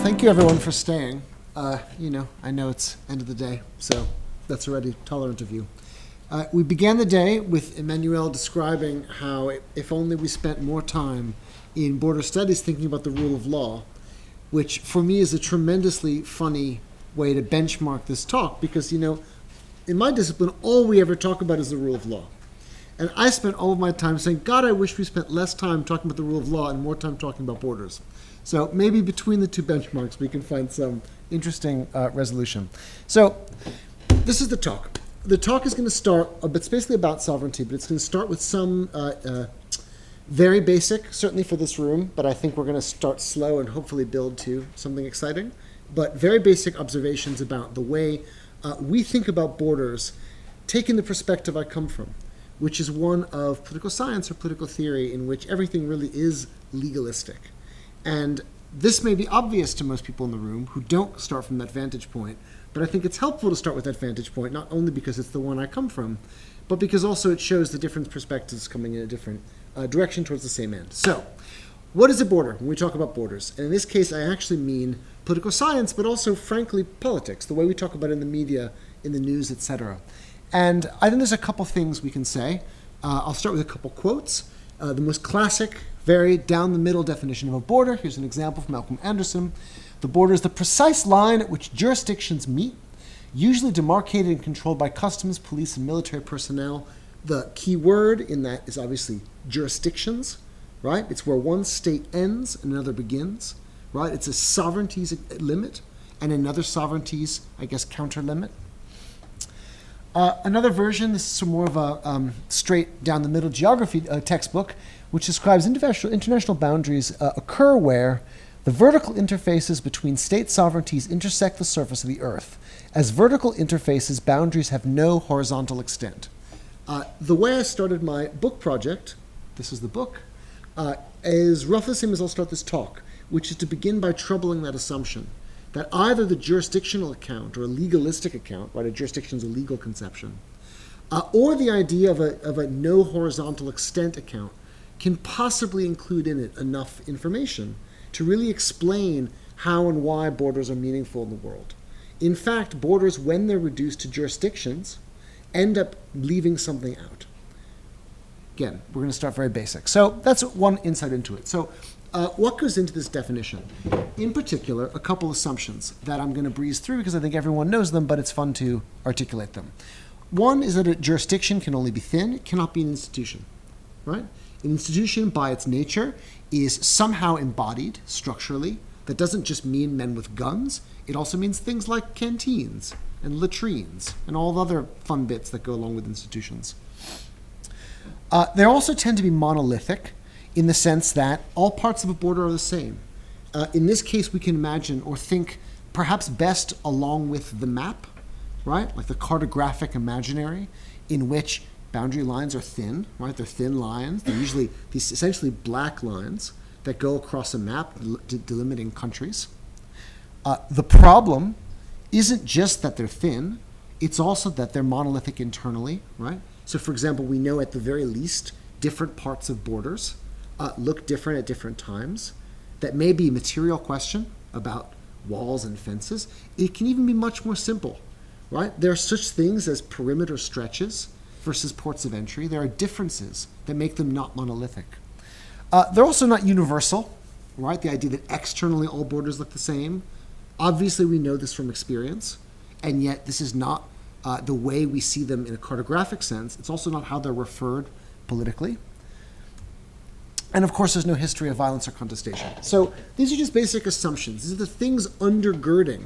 thank you everyone for staying. I know it's end of the day, so that's already tolerant of you. We began the day with Emmanuel describing how if only we spent more time in border studies thinking about the rule of law, which for me is a tremendously funny way to benchmark this talk because, in my discipline, all we ever talk about is the rule of law. And I spent all of my time saying, God, I wish we spent less time talking about the rule of law and more time talking about borders. So maybe between the two benchmarks, we can find some interesting resolution. So this is the talk. The talk is going to start, it's basically about sovereignty, but it's going to start with some very basic, certainly for this room, but I think we're going to start slow and hopefully build to something exciting, but very basic observations about the way we think about borders, taking the perspective I come from, which is one of political science or political theory in which everything really is legalistic. And this may be obvious to most people in the room who don't start from that vantage point, but I think it's helpful to start with that vantage point, not only because it's the one I come from, but because also it shows the different perspectives coming in a different direction towards the same end. So, what is a border when we talk about borders? And in this case, I actually mean political science, but also, frankly, politics, the way we talk about it in the media, in the news, etc. And I think there's a couple things we can say. I'll start with a couple quotes. The most classic, very down-the-middle definition of a border. Here's an example from Malcolm Anderson. The border is the precise line at which jurisdictions meet, usually demarcated and controlled by customs, police, and military personnel. The key word in that is obviously jurisdictions, right? It's where one state ends and another begins, right? It's a sovereignty's limit and another sovereignty's, counter limit. Another version, this is some more of a straight down-the-middle geography textbook, which describes international boundaries occur where the vertical interfaces between state sovereignties intersect the surface of the earth. As vertical interfaces, boundaries have no horizontal extent. The way I started my book project, this is the book, is roughly the same as I'll start this talk, which is to begin by troubling that assumption that either the jurisdictional account or a legalistic account, right, a jurisdiction is a legal conception, or the idea of a no horizontal extent account can possibly include in it enough information to really explain how and why borders are meaningful in the world. In fact, borders, when they're reduced to jurisdictions, end up leaving something out. Again, we're going to start very basic. So that's one insight into it. So what goes into this definition? In particular, a couple assumptions that I'm going to breeze through because I think everyone knows them, but it's fun to articulate them. One is that a jurisdiction can only be thin. It cannot be an institution, right? An institution, by its nature, is somehow embodied structurally. That doesn't just mean men with guns. It also means things like canteens and latrines and all the other fun bits that go along with institutions. They also tend to be monolithic in the sense that all parts of a border are the same. In this case, we can imagine or think perhaps best along with the map, right? Like the cartographic imaginary in which boundary lines are thin, right? They're thin lines. They're usually these essentially black lines that go across a map delimiting countries. The problem isn't just that they're thin, it's also that they're monolithic internally, right? So for example, we know at the very least different parts of borders look different at different times. That may be a material question about walls and fences. It can even be much more simple, right? There are such things as perimeter stretches versus ports of entry. There are differences that make them not monolithic. They're also not universal, right? The idea that externally all borders look the same. Obviously, we know this from experience, and yet this is not the way we see them in a cartographic sense. It's also not how they're referred politically. And of course, there's no history of violence or contestation. So these are just basic assumptions. These are the things undergirding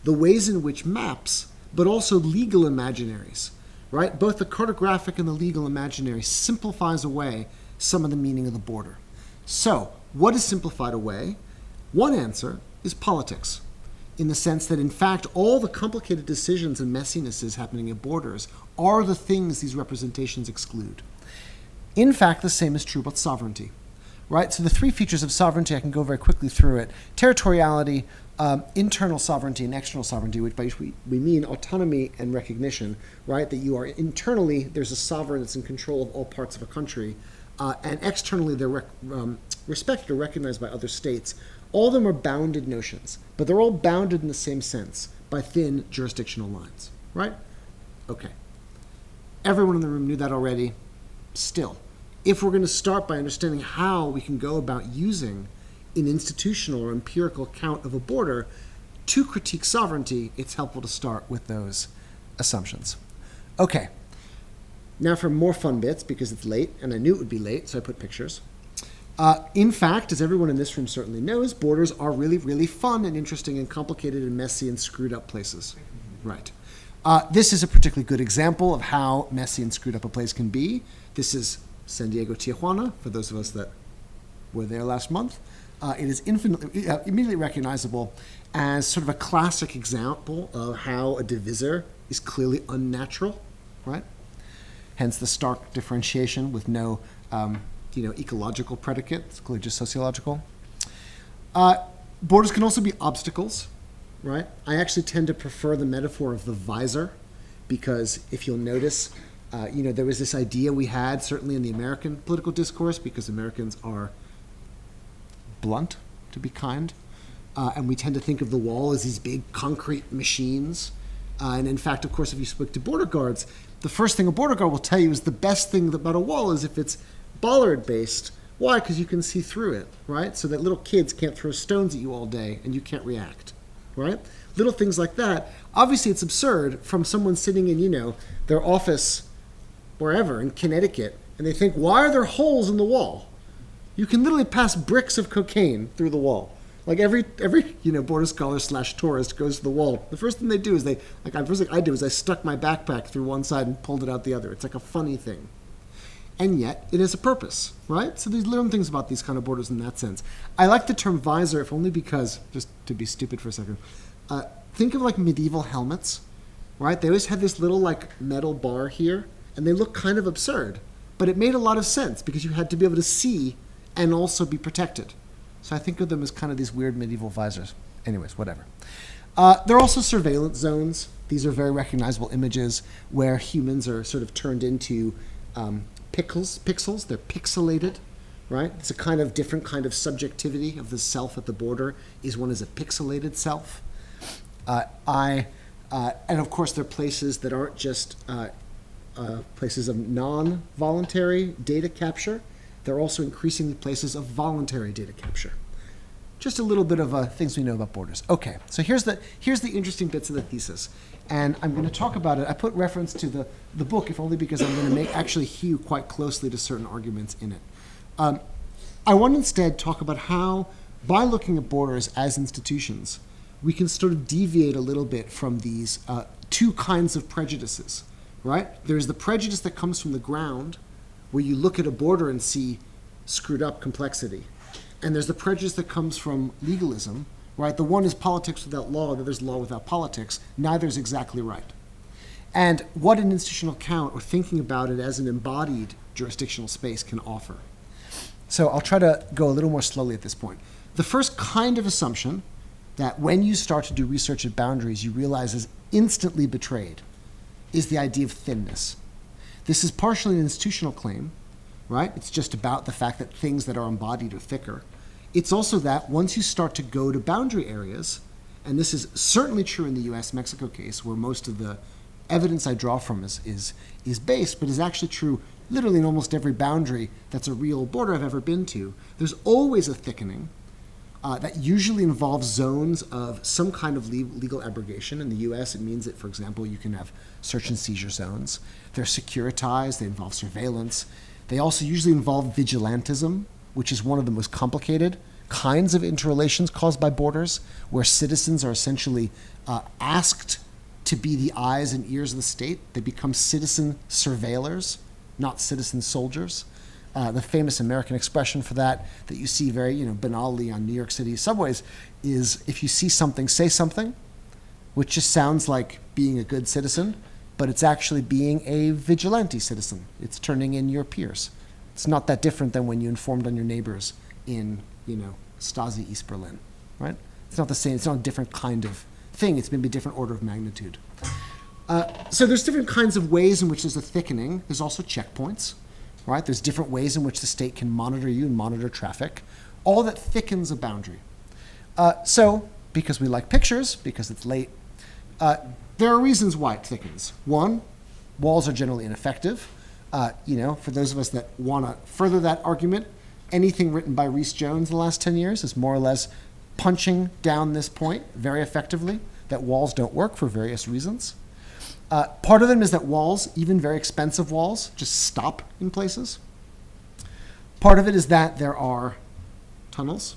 the ways in which maps, but also legal imaginaries, right? Both the cartographic and the legal imaginary simplifies away some of the meaning of the border. So what is simplified away? One answer is politics, in the sense that, in fact, all the complicated decisions and messinesses happening at borders are the things these representations exclude. In fact, the same is true about sovereignty, right? So the three features of sovereignty, I can go very quickly through it. Territoriality, internal sovereignty, and external sovereignty, which by which we mean autonomy and recognition, right? That you are internally, there's a sovereign that's in control of all parts of a country, and externally they're respected or recognized by other states. All of them are bounded notions, but they're all bounded in the same sense by thin jurisdictional lines, right? Okay. Everyone in the room knew that already. Still, if we're going to start by understanding how we can go about using an institutional or empirical account of a border to critique sovereignty, it's helpful to start with those assumptions. Okay. Now for more fun bits, because it's late, and I knew it would be late, so I put pictures. In fact, as everyone in this room certainly knows, borders are really, really fun and interesting and complicated and messy and screwed up places. Right. This is a particularly good example of how messy and screwed up a place can be. This is San Diego, Tijuana, for those of us that were there last month. It is immediately recognizable as sort of a classic example of how a divisor is clearly unnatural, right? Hence the stark differentiation with no ecological predicate. It's clearly just sociological. Borders can also be obstacles, right? I actually tend to prefer the metaphor of the visor because if you'll notice, there was this idea we had, certainly in the American political discourse, because Americans are blunt, to be kind, and we tend to think of the wall as these big concrete machines. And in fact, of course, if you speak to border guards, the first thing a border guard will tell you is the best thing about a wall is if it's bollard-based. Why? Because you can see through it, right? So that little kids can't throw stones at you all day and you can't react, right? Little things like that. Obviously, it's absurd from someone sitting in, their office wherever in Connecticut, and they think, why are there holes in the wall? You can literally pass bricks of cocaine through the wall. Like every border scholar / tourist goes to the wall. The first thing they do is the first thing I do is I stuck my backpack through one side and pulled it out the other. It's like a funny thing. And yet, it has a purpose, right? So there's little things about these kind of borders in that sense. I like the term visor, if only because, just to be stupid for a second, think of like medieval helmets, right? They always had this little like metal bar here, and they look kind of absurd. But it made a lot of sense because you had to be able to see and also be protected. So I think of them as kind of these weird medieval visors. Anyways, whatever. There are also surveillance zones. These are very recognizable images where humans are sort of turned into pixels. They're pixelated, right? It's a kind of different kind of subjectivity of the self at the border. One is a pixelated self. And of course, there are places that aren't just places of non-voluntary data capture. They're also increasingly places of voluntary data capture. Just a little bit of things we know about borders. Okay, so here's the interesting bits of the thesis. And I'm going to talk about it. I put reference to the book, if only because I'm going to actually hew quite closely to certain arguments in it. I want to instead talk about how, by looking at borders as institutions, we can sort of deviate a little bit from these two kinds of prejudices, right? There's the prejudice that comes from the ground, where you look at a border and see screwed up complexity. And there's the prejudice that comes from legalism, right? The one is politics without law, the other is law without politics. Neither is exactly right. And what an institutional account or thinking about it as an embodied jurisdictional space can offer. So I'll try to go a little more slowly at this point. The first kind of assumption that when you start to do research at boundaries, you realize is instantly betrayed is the idea of thinness. This is partially an institutional claim, right? It's just about the fact that things that are embodied are thicker. It's also that once you start to go to boundary areas, and this is certainly true in the US-Mexico case, where most of the evidence I draw from is based, but is actually true literally in almost every boundary that's a real border I've ever been to, there's always a thickening that usually involves zones of some kind of legal abrogation. In the US, it means that, for example, you can have search and seizure zones. They're securitized, they involve surveillance. They also usually involve vigilantism, which is one of the most complicated kinds of interrelations caused by borders, where citizens are essentially asked to be the eyes and ears of the state. They become citizen surveillors, not citizen soldiers. The famous American expression for that you see very banally on New York City subways is, if you see something, say something, which just sounds like being a good citizen, but it's actually being a vigilante citizen. It's turning in your peers. It's not that different than when you informed on your neighbors in, Stasi East Berlin, right? It's not the same. It's not a different kind of thing. It's maybe a different order of magnitude. So there's different kinds of ways in which there's a thickening. There's also checkpoints, right? There's different ways in which the state can monitor you and monitor traffic. All that thickens a boundary. So, because we like pictures, because it's late, there are reasons why it thickens. One, walls are generally ineffective. For those of us that want to further that argument, anything written by Rhys Jones in the last 10 years is more or less punching down this point very effectively, that walls don't work for various reasons. Part of them is that walls, even very expensive walls, just stop in places. Part of it is that there are tunnels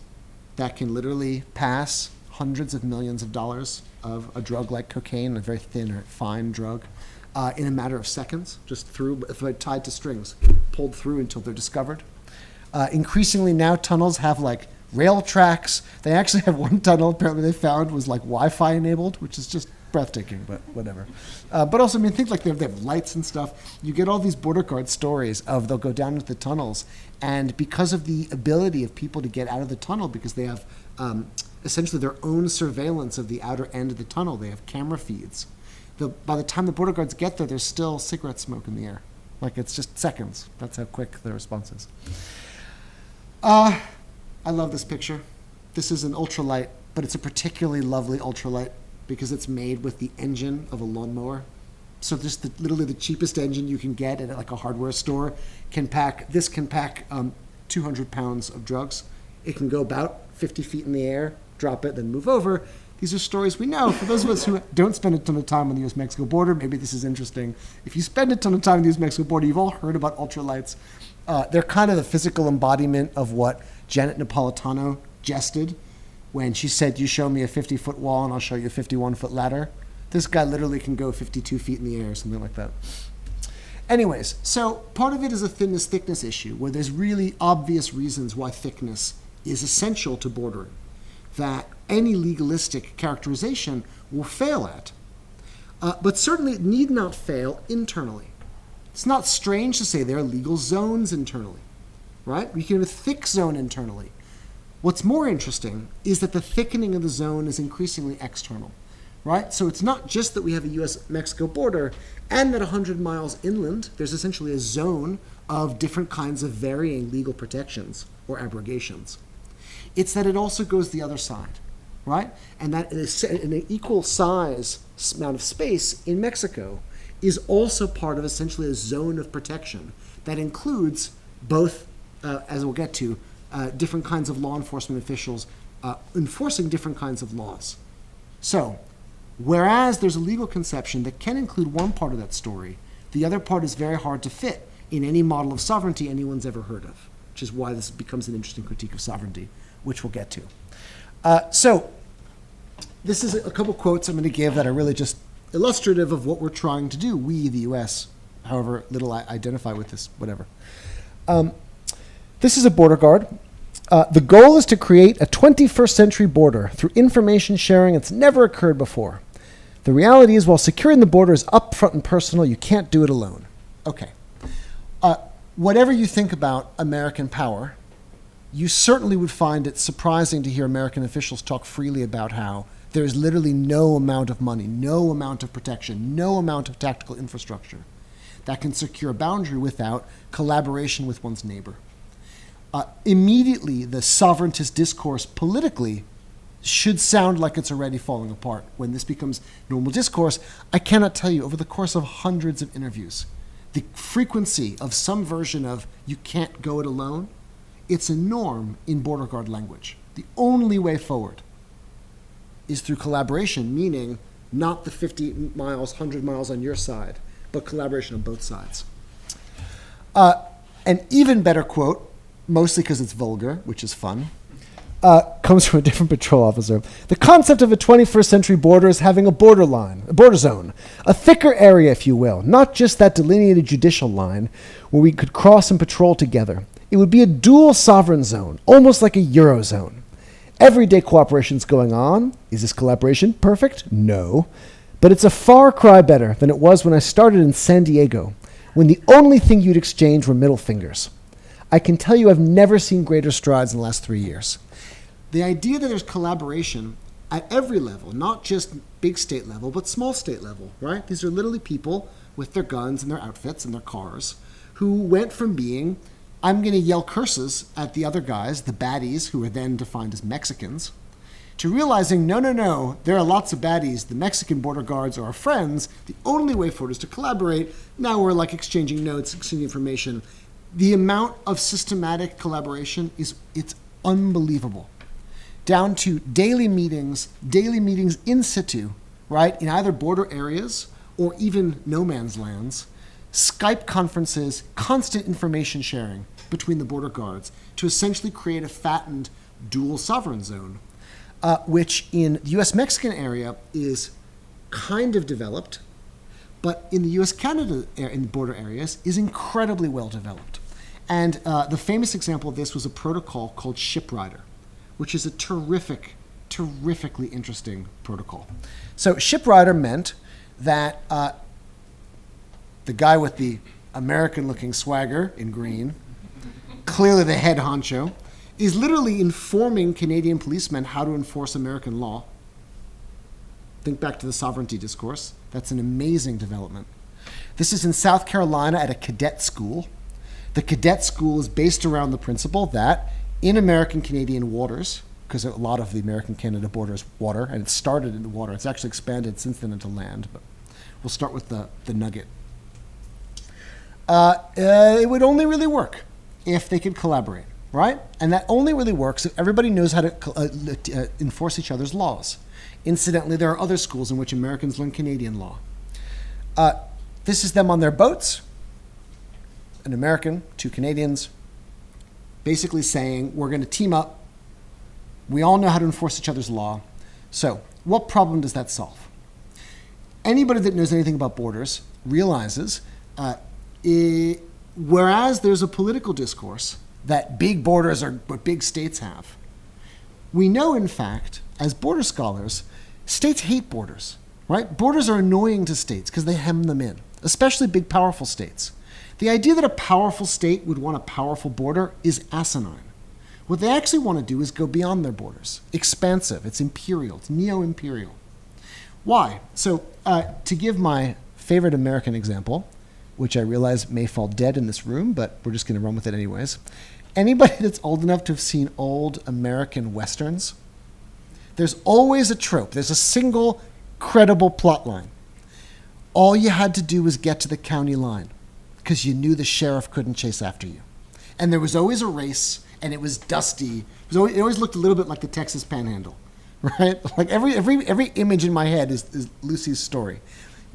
that can literally pass hundreds of millions of dollars of a drug like cocaine, a very thin or fine drug, in a matter of seconds, just through, if they're tied to strings, pulled through until they're discovered. Increasingly now, tunnels have like rail tracks. They actually have one tunnel apparently they found was like Wi-Fi enabled, which is just breathtaking, but whatever. But also, I mean, think like they have lights and stuff. You get all these border guard stories of they'll go down into the tunnels, and because of the ability of people to get out of the tunnel, because they have essentially their own surveillance of the outer end of the tunnel, they have camera feeds. By the time the border guards get there, there's still cigarette smoke in the air. Like, it's just seconds. That's how quick the response is. I love this picture. This is an ultralight, but it's a particularly lovely ultralight because it's made with the engine of a lawnmower. So just literally the cheapest engine you can get at like a hardware store can pack 200 pounds of drugs. It can go about 50 feet in the air, drop it, then move over. These are stories we know. For those of us who don't spend a ton of time on the U.S.-Mexico border, maybe this is interesting. If you spend a ton of time on the U.S.-Mexico border, you've all heard about ultralights. They're kind of the physical embodiment of what Janet Napolitano jested when she said, you show me a 50-foot wall and I'll show you a 51-foot ladder. This guy literally can go 52 feet in the air or something like that. Anyways, so part of it is a thinness-thickness issue where there's really obvious reasons why thickness is essential to bordering that any legalistic characterization will fail at. But certainly it need not fail internally. It's not strange to say there are legal zones internally, right? You can have a thick zone internally. What's more interesting is that the thickening of the zone is increasingly external, right? So it's not just that we have a U.S.-Mexico border and that 100 miles inland, there's essentially a zone of different kinds of varying legal protections or abrogations. It's that it also goes the other side, right? And that in an equal size amount of space in Mexico is also part of essentially a zone of protection that includes both, as we'll get to, different kinds of law enforcement officials enforcing different kinds of laws. So, whereas there's a legal conception that can include one part of that story, the other part is very hard to fit in any model of sovereignty anyone's ever heard of, which is why this becomes an interesting critique of sovereignty, which we'll get to. So, this is a couple quotes I'm going to give that are really just illustrative of what we're trying to do, we, the U.S., however little I identify with this, whatever. This is a border guard. The goal is to create a 21st century border through information sharing that's never occurred before. The reality is, while securing the border is upfront and personal, you can't do it alone. Okay. Whatever you think about American power, you certainly would find it surprising to hear American officials talk freely about how there is literally no amount of money, no amount of protection, no amount of tactical infrastructure that can secure a boundary without collaboration with one's neighbor. Immediately, the sovereigntist discourse politically should sound like it's already falling apart. When this becomes normal discourse, I cannot tell you, over the course of hundreds of interviews, the frequency of some version of you can't go it alone, it's a norm in border guard language. The only way forward is through collaboration, meaning not the 50 miles, 100 miles on your side, but collaboration on both sides. An even better quote, mostly because it's vulgar, which is fun, comes from a different patrol officer. The concept of a 21st century border is having a border zone, a thicker area, if you will, not just that delineated judicial line where we could cross and patrol together. It would be a dual sovereign zone, almost like a Eurozone. Everyday cooperation's going on. Is this collaboration perfect? No. But it's a far cry better than it was when I started in San Diego, when the only thing you'd exchange were middle fingers. I can tell you I've never seen greater strides in the last 3 years. The idea that there's collaboration at every level, not just big state level, but small state level, right? These are literally people with their guns and their outfits and their cars who went from being, I'm going to yell curses at the other guys, the baddies, who are then defined as Mexicans, to realizing, no, there are lots of baddies. The Mexican border guards are our friends. The only way forward is to collaborate. Now we're like exchanging notes, exchanging information. The amount of systematic collaboration it's unbelievable. Down to daily meetings in situ, right, in either border areas or even no man's lands, Skype conferences, constant information sharing between the border guards to essentially create a fattened dual sovereign zone, which in the U.S.-Mexican area is kind of developed, but in the U.S.-Canada in the border areas is incredibly well developed. And the famous example of this was a protocol called ShipRider, which is a terrifically interesting protocol. So ShipRider meant that the guy with the American-looking swagger in green, clearly the head honcho, is literally informing Canadian policemen how to enforce American law. Think back to the sovereignty discourse. That's an amazing development. This is in South Carolina at a cadet school. The cadet school is based around the principle that in American-Canadian waters, because a lot of the American-Canada border is water, and it started in the water. It's actually expanded since then into land, but we'll start with the nugget. It would only really work if they could collaborate, right? And that only really works if everybody knows how to enforce each other's laws. Incidentally, there are other schools in which Americans learn Canadian law. This is them on their boats, an American, two Canadians, basically saying, we're going to team up. We all know how to enforce each other's law. So what problem does that solve? Anybody that knows anything about borders realizes whereas there's a political discourse that big borders are what big states have, we know, in fact, as border scholars, states hate borders, right? Borders are annoying to states because they hem them in, especially big, powerful states. The idea that a powerful state would want a powerful border is asinine. What they actually want to do is go beyond their borders. Expansive, it's imperial, it's neo-imperial. Why? So to give my favorite American example, which I realize may fall dead in this room, but we're just going to run with it anyways. Anybody that's old enough to have seen old American Westerns, there's always a trope. There's a single credible plot line. All you had to do was get to the county line because you knew the sheriff couldn't chase after you. And there was always a race, and it was dusty. It always looked a little bit like the Texas Panhandle, right? Like every image in my head is Lucy's story.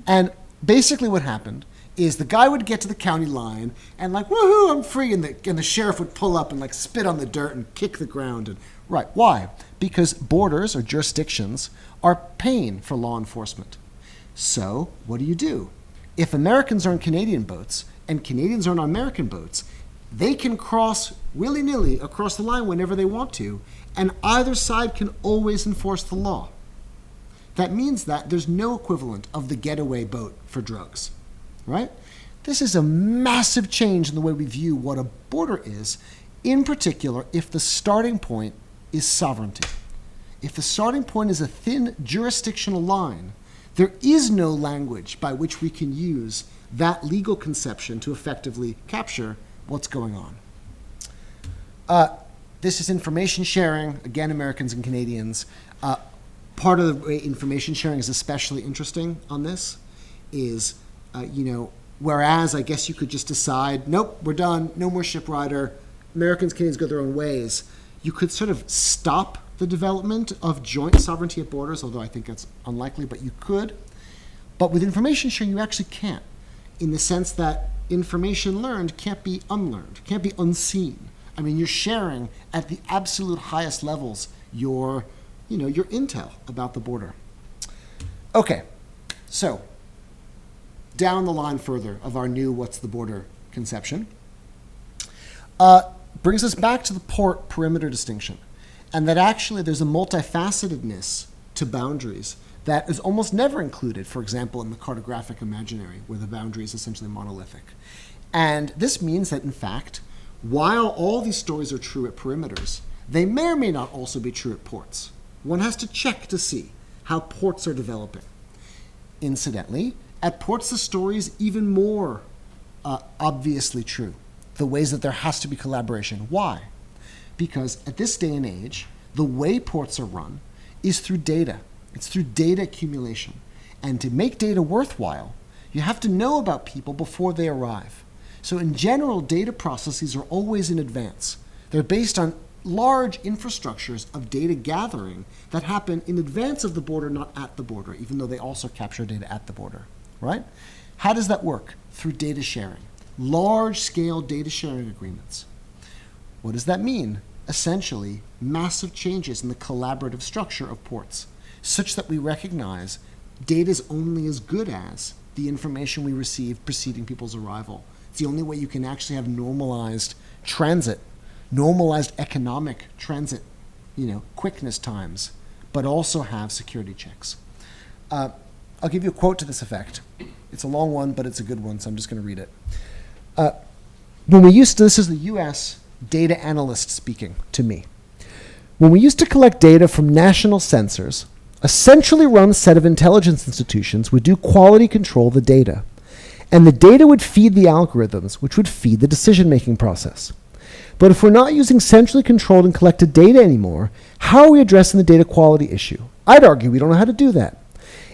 And basically what happened is the guy would get to the county line and like, woohoo, I'm free, and the sheriff would pull up and like spit on the dirt and kick the ground. And right, why? Because borders or jurisdictions are pain for law enforcement. So what do? If Americans are on Canadian boats and Canadians are on American boats, they can cross willy-nilly across the line whenever they want to, and either side can always enforce the law. That means that there's no equivalent of the getaway boat for drugs. Right? This is a massive change in the way we view what a border is, in particular if the starting point is sovereignty. If the starting point is a thin jurisdictional line, there is no language by which we can use that legal conception to effectively capture what's going on. This is information sharing, again, Americans and Canadians. Part of the way information sharing is especially interesting on this is whereas I guess you could just decide, nope, we're done, no more ShipRider, Americans, Canadians go their own ways. You could sort of stop the development of joint sovereignty at borders, although I think that's unlikely, but you could. But with information sharing, you actually can't, in the sense that information learned can't be unlearned, can't be unseen. I mean, you're sharing at the absolute highest levels your intel about the border. Okay, so down the line further of our new what's the border conception, brings us back to the port perimeter distinction, and that actually there's a multifacetedness to boundaries that is almost never included, for example, in the cartographic imaginary, where the boundary is essentially monolithic. And this means that, in fact, while all these stories are true at perimeters, they may or may not also be true at ports. One has to check to see how ports are developing. Incidentally, at ports, the story is even more obviously true, the ways that there has to be collaboration. Why? Because at this day and age, the way ports are run is through data. It's through data accumulation. And to make data worthwhile, you have to know about people before they arrive. So in general, data processes are always in advance. They're based on large infrastructures of data gathering that happen in advance of the border, not at the border, even though they also capture data at the border, right? How does that work? Through data sharing. Large-scale data sharing agreements. What does that mean? Essentially, massive changes in the collaborative structure of ports, such that we recognize data is only as good as the information we receive preceding people's arrival. It's the only way you can actually have normalized transit, normalized economic transit, quickness times, but also have security checks. I'll give you a quote to this effect. It's a long one, but it's a good one, so I'm just going to read it. This is the U.S. data analyst speaking to me. When we used to collect data from national sensors, a centrally run set of intelligence institutions would do quality control of the data, and the data would feed the algorithms, which would feed the decision-making process. But if we're not using centrally controlled and collected data anymore, how are we addressing the data quality issue? I'd argue we don't know how to do that.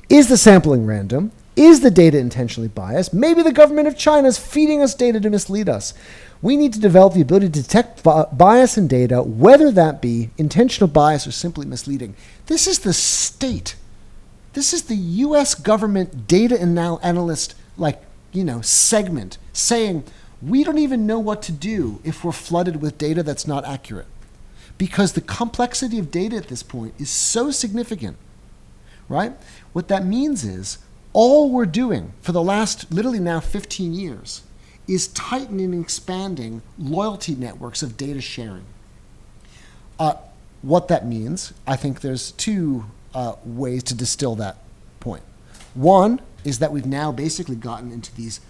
Is the sampling random? Is the data intentionally biased? Maybe the government of China is feeding us data to mislead us. We need to develop the ability to detect bias in data, whether that be intentional bias or simply misleading. This is the state. This is the U.S. government data analyst, segment saying, we don't even know what to do if we're flooded with data that's not accurate. Because the complexity of data at this point is so significant, right? What that means is all we're doing for the last literally now 15 years is tightening and expanding loyalty networks of data sharing. What that means, I think there's two ways to distill that point. One is that we've now basically gotten into these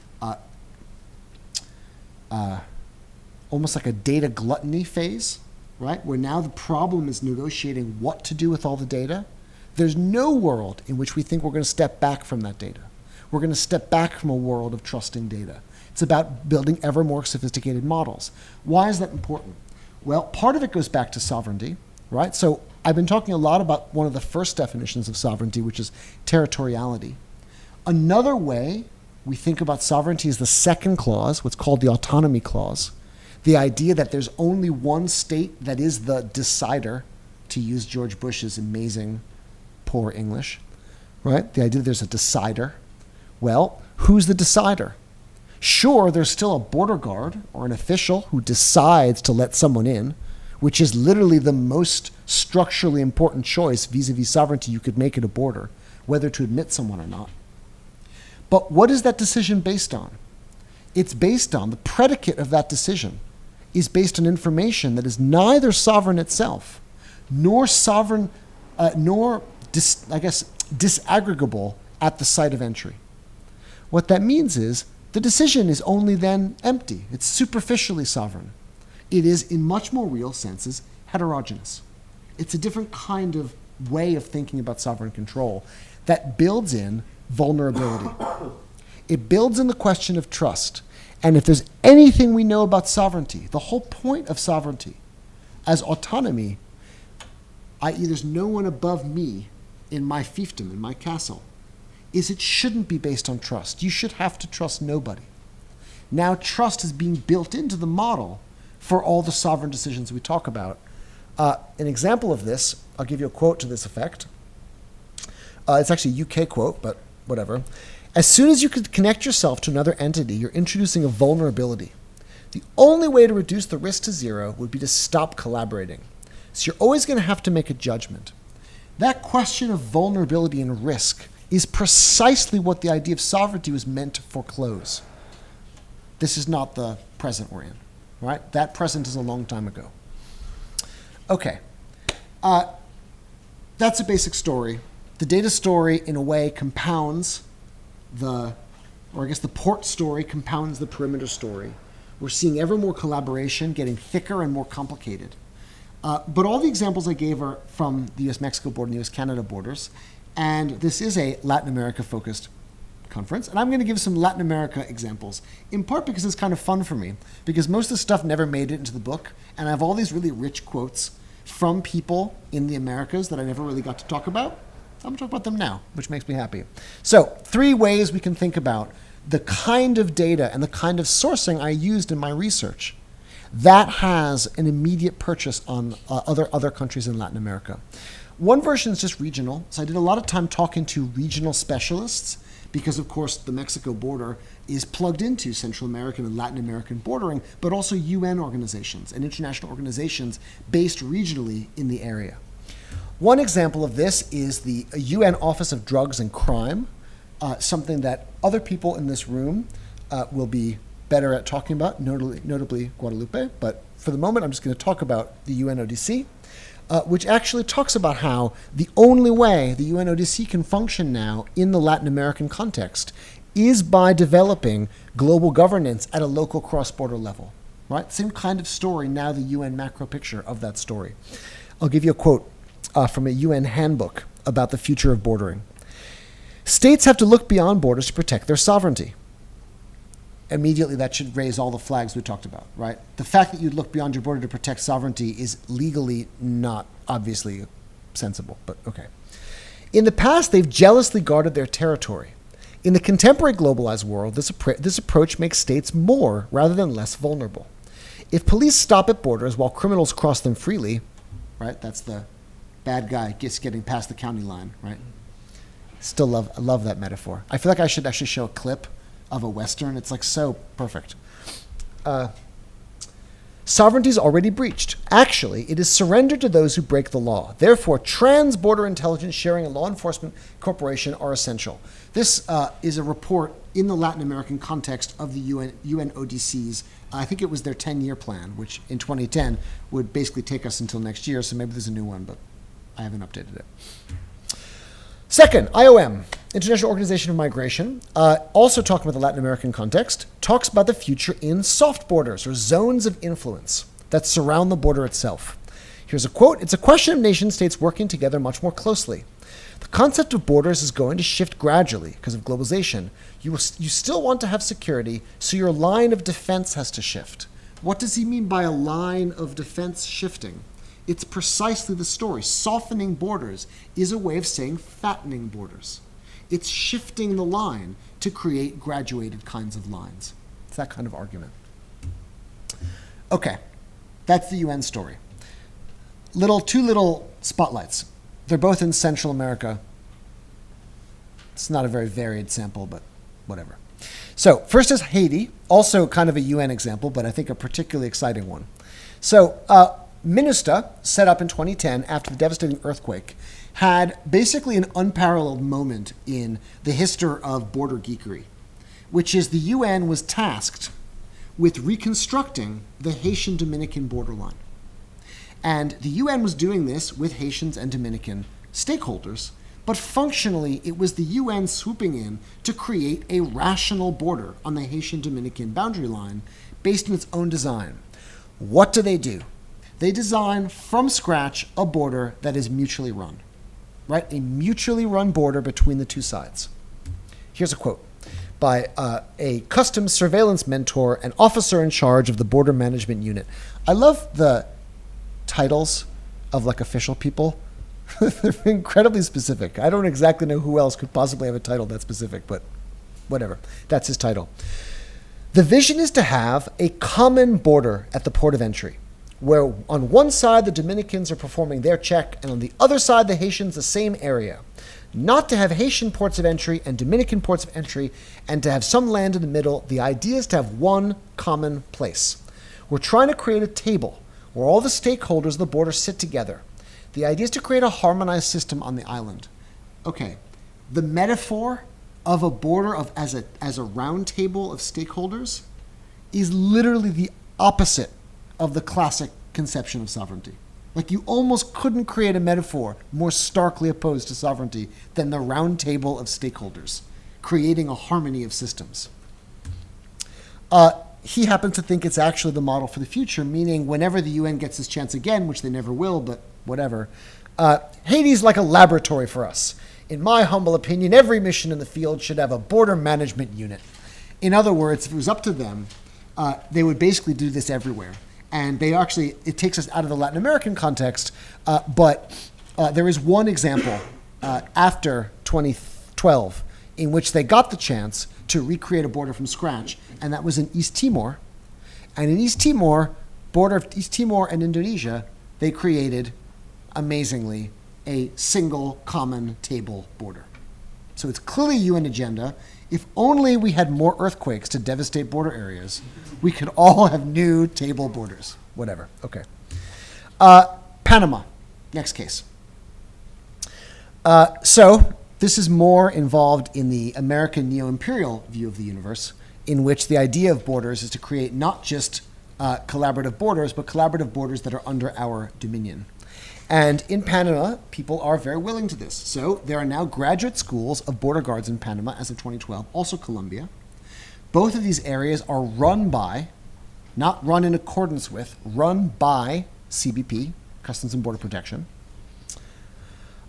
almost like a data gluttony phase, right? Where now the problem is negotiating what to do with all the data. There's no world in which we think we're going to step back from that data. We're going to step back from a world of trusting data. It's about building ever more sophisticated models. Why is that important? Well, part of it goes back to sovereignty, right? So I've been talking a lot about one of the first definitions of sovereignty, which is territoriality. Another way we think about sovereignty is the second clause, what's called the autonomy clause. The idea that there's only one state that is the decider, to use George Bush's amazing poor English, right? The idea that there's a decider. Well, who's the decider? Sure, there's still a border guard or an official who decides to let someone in, which is literally the most structurally important choice vis-a-vis sovereignty you could make at a border, whether to admit someone or not. But what is that decision based on? It's based on, the predicate of that decision is based on information that is neither sovereign itself, nor sovereign, disaggregable at the site of entry. What that means is the decision is only then empty. It's superficially sovereign. It is, in much more real senses, heterogeneous. It's a different kind of way of thinking about sovereign control that builds in vulnerability. It builds in the question of trust. And if there's anything we know about sovereignty, the whole point of sovereignty as autonomy, i.e. there's no one above me in my fiefdom, in my castle, is it shouldn't be based on trust. You should have to trust nobody. Now trust is being built into the model for all the sovereign decisions we talk about. An example of this, I'll give you a quote to this effect. It's actually a UK quote, but whatever. As soon as you could connect yourself to another entity, you're introducing a vulnerability. The only way to reduce the risk to zero would be to stop collaborating. So you're always going to have to make a judgment. That question of vulnerability and risk is precisely what the idea of sovereignty was meant to foreclose. This is not the present we're in, right? That present is a long time ago. Okay, that's a basic story. The data story, in a way, compounds the port story compounds the perimeter story. We're seeing ever more collaboration, getting thicker and more complicated. But all the examples I gave are from the US-Mexico border and the US-Canada borders. And this is a Latin America-focused conference. And I'm going to give some Latin America examples, in part because it's kind of fun for me, because most of the stuff never made it into the book. And I have all these really rich quotes from people in the Americas that I never really got to talk about. I'm going to talk about them now, which makes me happy. So 3 ways we can think about the kind of data and the kind of sourcing I used in my research that has an immediate purchase on other countries in Latin America. One version is just regional. So I did a lot of time talking to regional specialists because, of course, the Mexico border is plugged into Central American and Latin American bordering, but also UN organizations and international organizations based regionally in the area. One example of this is the UN Office of Drugs and Crime, something that other people in this room will be better at talking about, notably Guadalupe. But for the moment, I'm just going to talk about the UNODC, which actually talks about how the only way the UNODC can function now in the Latin American context is by developing global governance at a local cross-border level. Right? Same kind of story, now the UN macro picture of that story. I'll give you a quote from a UN handbook about the future of bordering. States have to look beyond borders to protect their sovereignty. Immediately, that should raise all the flags we talked about, right? The fact that you look beyond your border to protect sovereignty is legally not obviously sensible, but okay. In the past, they've jealously guarded their territory. In the contemporary globalized world, this approach makes states more rather than less vulnerable. If police stop at borders while criminals cross them freely, right? That's the bad guy just getting past the county line, right? Still love that metaphor. I feel like I should actually show a clip of a Western. It's like so perfect. Sovereignty is already breached. Actually, it is surrendered to those who break the law. Therefore, trans-border intelligence sharing and law enforcement cooperation are essential. This is a report in the Latin American context of the UNODC's, I think it was their 10-year plan, which in 2010 would basically take us until next year, so maybe there's a new one, but I haven't updated it. Second, IOM, International Organization of Migration, also talking about the Latin American context, talks about the future in soft borders or zones of influence that surround the border itself. Here's a quote. It's a question of nation states working together much more closely. The concept of borders is going to shift gradually because of globalization. You still want to have security, so your line of defense has to shift. What does he mean by a line of defense shifting? It's precisely the story. Softening borders is a way of saying fattening borders. It's shifting the line to create graduated kinds of lines. It's that kind of argument. Okay, that's the UN story. Two little spotlights. They're both in Central America. It's not a very varied sample, but whatever. So first is Haiti, also kind of a UN example, but I think a particularly exciting one. So MINUSTA, set up in 2010 after the devastating earthquake, had basically an unparalleled moment in the history of border geekery, which is the UN was tasked with reconstructing the Haitian-Dominican borderline. And the UN was doing this with Haitians and Dominican stakeholders, but functionally it was the UN swooping in to create a rational border on the Haitian-Dominican boundary line based on its own design. What do? They design from scratch a border that is mutually run, right? A mutually run border between the two sides. Here's a quote by a customs surveillance mentor and officer in charge of the border management unit. I love the titles of like official people. They're incredibly specific. I don't exactly know who else could possibly have a title that specific, but whatever. That's his title. The vision is to have a common border at the port of entry, where on one side the Dominicans are performing their check, and on the other side the Haitians the same area. Not to have Haitian ports of entry and Dominican ports of entry, and to have some land in the middle. The idea is to have one common place. We're trying to create a table where all the stakeholders of the border sit together. The idea is to create a harmonized system on the island. Okay, the metaphor of a border as a round table of stakeholders is literally the opposite of the classic conception of sovereignty. Like, you almost couldn't create a metaphor more starkly opposed to sovereignty than the round table of stakeholders, creating a harmony of systems. He happens to think it's actually the model for the future, meaning whenever the UN gets this chance again, which they never will, but whatever, Haiti's like a laboratory for us. In my humble opinion, every mission in the field should have a border management unit. In other words, if it was up to them, they would basically do this everywhere. And it takes us out of the Latin American context, but there is one example after 2012 in which they got the chance to recreate a border from scratch, and that was in East Timor. And in East Timor, border of East Timor and Indonesia, they created, amazingly, a single common table border. So it's clearly a UN agenda. If only we had more earthquakes to devastate border areas, we could all have new table borders. Whatever. Okay. Panama. Next case. So this is more involved in the American neo-imperial view of the universe, in which the idea of borders is to create not just collaborative borders, but collaborative borders that are under our dominion. And in Panama, people are very willing to this. So there are now graduate schools of border guards in Panama as of 2012, also Colombia. Both of these areas are run by, not run in accordance with, run by CBP, Customs and Border Protection.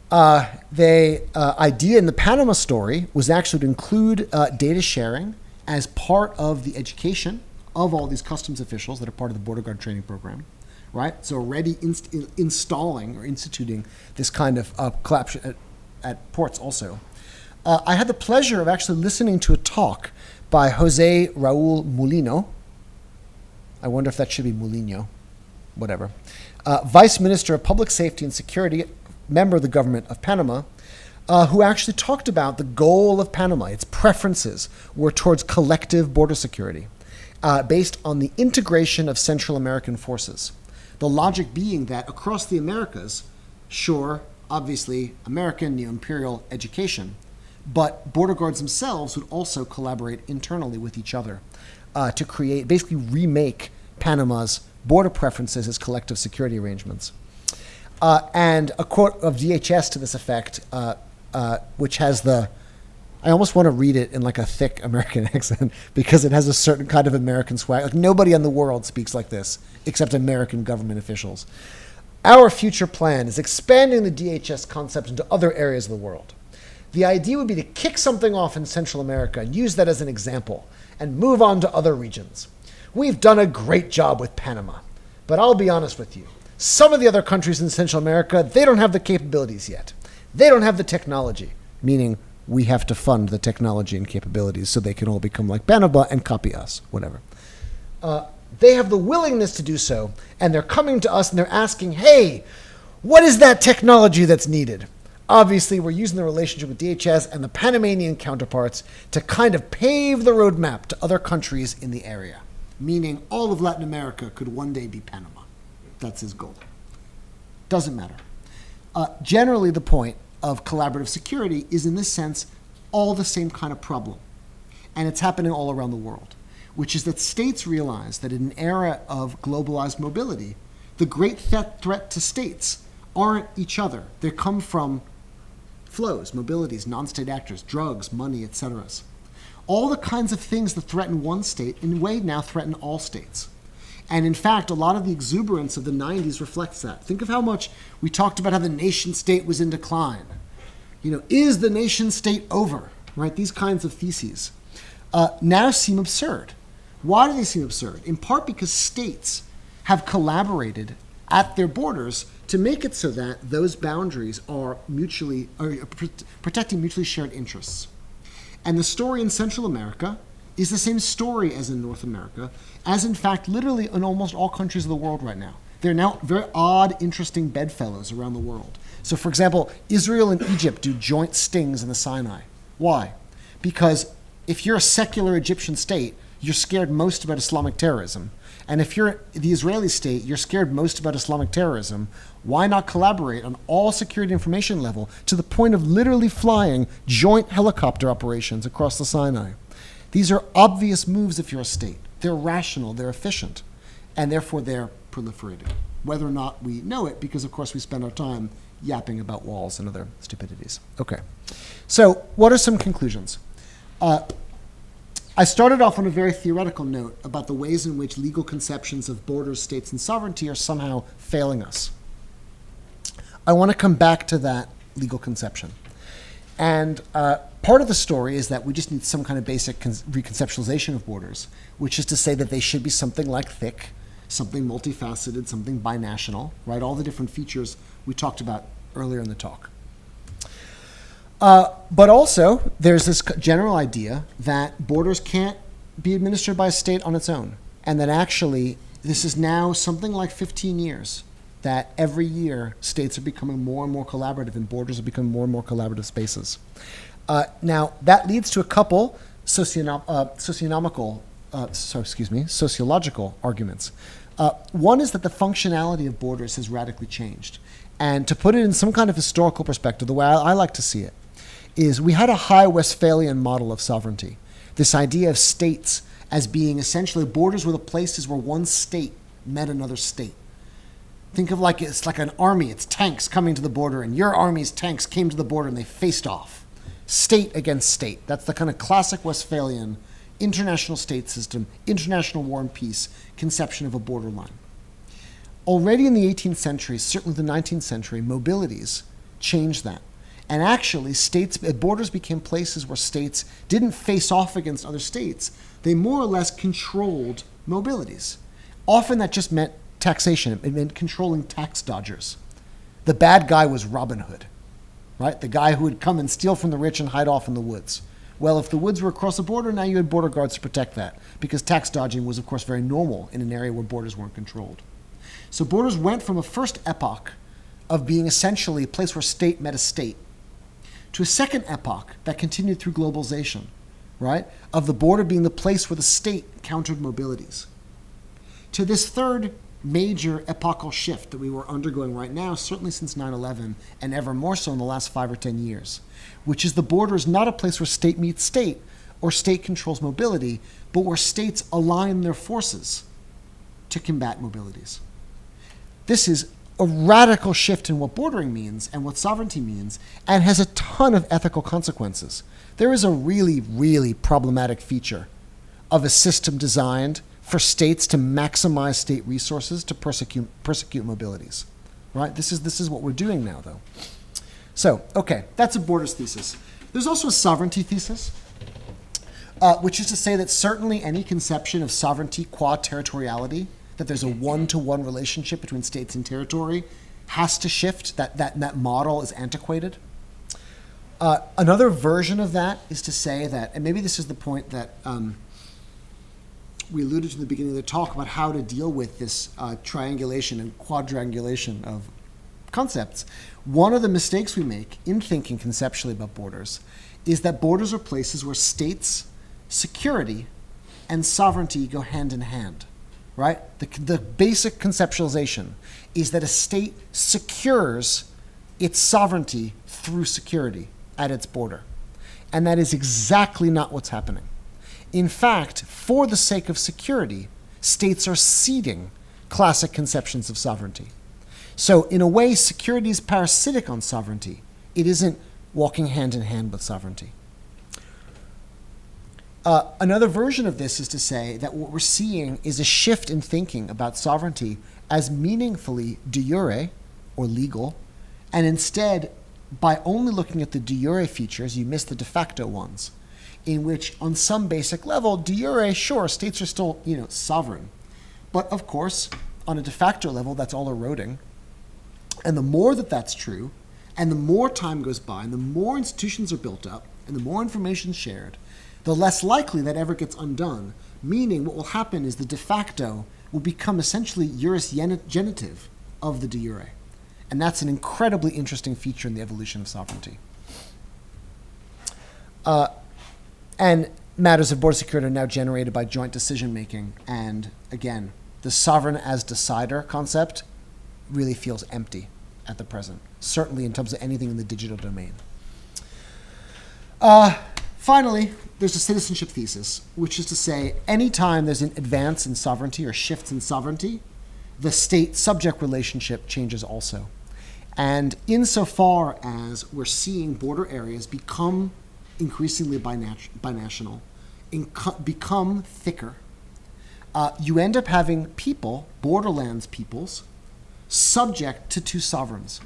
The idea in the Panama story was actually to include data sharing as part of the education of all these customs officials that are part of the border guard training program. Right, so already installing or instituting this kind of collaboration at ports also. I had the pleasure of actually listening to a talk by Jose Raul Mulino. I wonder if that should be Mulino, whatever. Vice Minister of Public Safety and Security, member of the government of Panama, who actually talked about the goal of Panama. Its preferences were towards collective border security, based on the integration of Central American forces. The logic being that across the Americas, sure, obviously, American neo-imperial education, but border guards themselves would also collaborate internally with each other to create, basically remake Panama's border preferences as collective security arrangements. And a quote of DHS to this effect, which has I almost want to read it in like a thick American accent because it has a certain kind of American swag. Like nobody in the world speaks like this except American government officials. Our future plan is expanding the DHS concept into other areas of the world. The idea would be to kick something off in Central America and use that as an example and move on to other regions. We've done a great job with Panama, but I'll be honest with you. Some of the other countries in Central America, they don't have the capabilities yet. They don't have the technology, meaning we have to fund the technology and capabilities so they can all become like Panama and copy us, whatever. They have the willingness to do so, and they're coming to us and they're asking, hey, what is that technology that's needed? Obviously, we're using the relationship with DHS and the Panamanian counterparts to kind of pave the roadmap to other countries in the area, meaning all of Latin America could one day be Panama. That's his goal. Doesn't matter. Generally, the point of collaborative security is, in this sense, all the same kind of problem. And it's happening all around the world, which is that states realize that in an era of globalized mobility, the great threat to states aren't each other. They come from flows, mobilities, non-state actors, drugs, money, etc. All the kinds of things that threaten one state, in a way, now threaten all states. And in fact, a lot of the exuberance of the 90s reflects that. Think of how much we talked about how the nation state was in decline. Is the nation state over? Right? These kinds of theses now seem absurd. Why do they seem absurd? In part because states have collaborated at their borders to make it so that those boundaries are protecting mutually shared interests. And the story in Central America is the same story as in North America, as in fact literally in almost all countries of the world right now. There are now very odd, interesting bedfellows around the world. So for example, Israel and Egypt do joint stings in the Sinai. Why? Because if you're a secular Egyptian state, you're scared most about Islamic terrorism. And if you're the Israeli state, you're scared most about Islamic terrorism. Why not collaborate on all security information level to the point of literally flying joint helicopter operations across the Sinai? These are obvious moves if you're a state. They're rational, they're efficient, and therefore they're proliferating, whether or not we know it, because of course we spend our time yapping about walls and other stupidities. Okay, so what are some conclusions? I started off on a very theoretical note about the ways in which legal conceptions of borders, states, and sovereignty are somehow failing us. I want to come back to that legal conception. And part of the story is that we just need some kind of basic reconceptualization of borders, which is to say that they should be something like thick, something multifaceted, something binational, right? All the different features we talked about earlier in the talk. But also, there's this general idea that borders can't be administered by a state on its own, and that actually this is now something like 15 years that every year states are becoming more and more collaborative and borders are becoming more and more collaborative spaces. Now, that leads to a couple sociological arguments. One is that the functionality of borders has radically changed. And to put it in some kind of historical perspective, the way I like to see it is we had a high Westphalian model of sovereignty. This idea of states as being essentially borders were the places where one state met another state. Think of it's like an army, it's tanks coming to the border, and your army's tanks came to the border and they faced off. State against state. That's the kind of classic Westphalian international state system, international war and peace conception of a borderline. Already in the 18th century, certainly the 19th century, mobilities changed that. And actually, borders became places where states didn't face off against other states. They more or less controlled mobilities. Often that just meant taxation. It meant controlling tax dodgers. The bad guy was Robin Hood, right? The guy who would come and steal from the rich and hide off in the woods. Well, if the woods were across a border, now you had border guards to protect that, because tax dodging was, of course, very normal in an area where borders weren't controlled. So borders went from a first epoch of being essentially a place where state met a state to a second epoch that continued through globalization, right? Of the border being the place where the state countered mobilities. To this third major epochal shift that we were undergoing right now, certainly since 9/11, and ever more so in the last 5 or 10 years, which is the border is not a place where state meets state or state controls mobility, but where states align their forces to combat mobilities. This is a radical shift in what bordering means and what sovereignty means, and has a ton of ethical consequences. There is a really, really problematic feature of a system designed for states to maximize state resources to persecute mobilities, right? This is what we're doing now, though. So, okay, that's a borders thesis. There's also a sovereignty thesis, which is to say that certainly any conception of sovereignty qua territoriality, that there's a one-to-one relationship between states and territory, has to shift. That model is antiquated. Another version of that is to say that, and maybe this is the point that we alluded to in the beginning of the talk about how to deal with this triangulation and quadrangulation of concepts. One of the mistakes we make in thinking conceptually about borders is that borders are places where states' security and sovereignty go hand in hand, right? The basic conceptualization is that a state secures its sovereignty through security at its border. And that is exactly not what's happening. In fact, for the sake of security, states are ceding classic conceptions of sovereignty. So in a way, security is parasitic on sovereignty. It isn't walking hand in hand with sovereignty. Another version of this is to say that what we're seeing is a shift in thinking about sovereignty as meaningfully de jure, or legal, and instead, by only looking at the de jure features, you miss the de facto ones, in which, on some basic level, de jure, sure, states are still, sovereign. But of course, on a de facto level, that's all eroding. And the more that that's true, and the more time goes by, and the more institutions are built up, and the more information shared, the less likely that ever gets undone. Meaning what will happen is the de facto will become essentially juris genitive of the de jure. And that's an incredibly interesting feature in the evolution of sovereignty. And matters of border security are now generated by joint decision-making. And again, the sovereign as decider concept really feels empty at the present, certainly in terms of anything in the digital domain. Finally, there's a citizenship thesis, which is to say anytime there's an advance in sovereignty or shifts in sovereignty, the state-subject relationship changes also. And insofar as we're seeing border areas become increasingly binational, become thicker, you end up having people, borderlands peoples, subject to two sovereigns.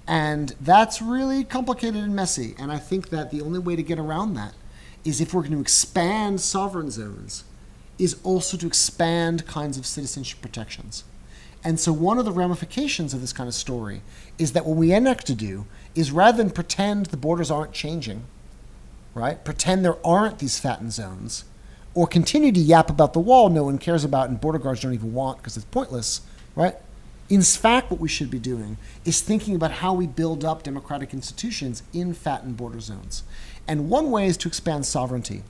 And that's really complicated and messy. And I think that the only way to get around that is if we're going to expand sovereign zones is also to expand kinds of citizenship protections. And so one of the ramifications of this kind of story is that what we end up to do is, rather than pretend the borders aren't changing, right? Pretend there aren't these fattened zones, or continue to yap about the wall no one cares about and border guards don't even want because it's pointless, right? In fact, what we should be doing is thinking about how we build up democratic institutions in fattened border zones. And one way is to expand sovereignty.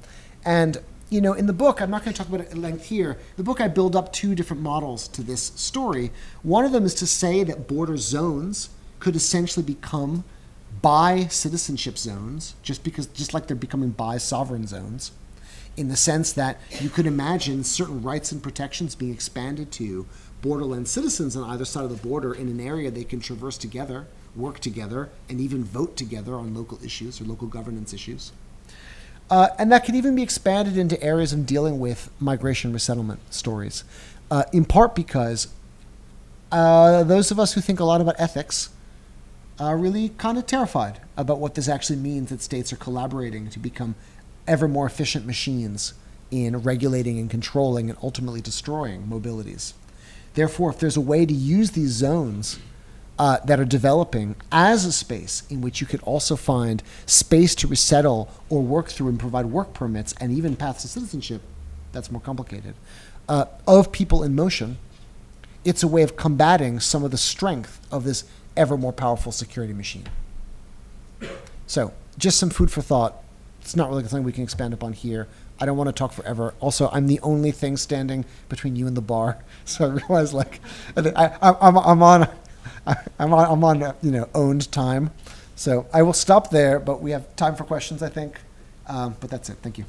And in the book, I'm not going to talk about it at length here. The book, I build up two different models to this story. One of them is to say that border zones could essentially become bi-citizenship zones, just like they're becoming bi-sovereign zones, in the sense that you could imagine certain rights and protections being expanded to borderland citizens on either side of the border in an area they can traverse together, work together, and even vote together on local issues or local governance issues. And that could even be expanded into areas of dealing with migration resettlement stories, in part because those of us who think a lot about ethics are really kind of terrified about what this actually means, that states are collaborating to become ever more efficient machines in regulating and controlling and ultimately destroying mobilities. Therefore, if there's a way to use these zones that are developing as a space in which you could also find space to resettle or work through and provide work permits and even paths to citizenship, that's more complicated, of people in motion, it's a way of combating some of the strength of this ever more powerful security machine. So, just some food for thought. It's not really something we can expand upon here. I don't want to talk forever. Also, I'm the only thing standing between you and the bar, so I realize I'm on owned time. So I will stop there, but we have time for questions, I think. But that's it. Thank you.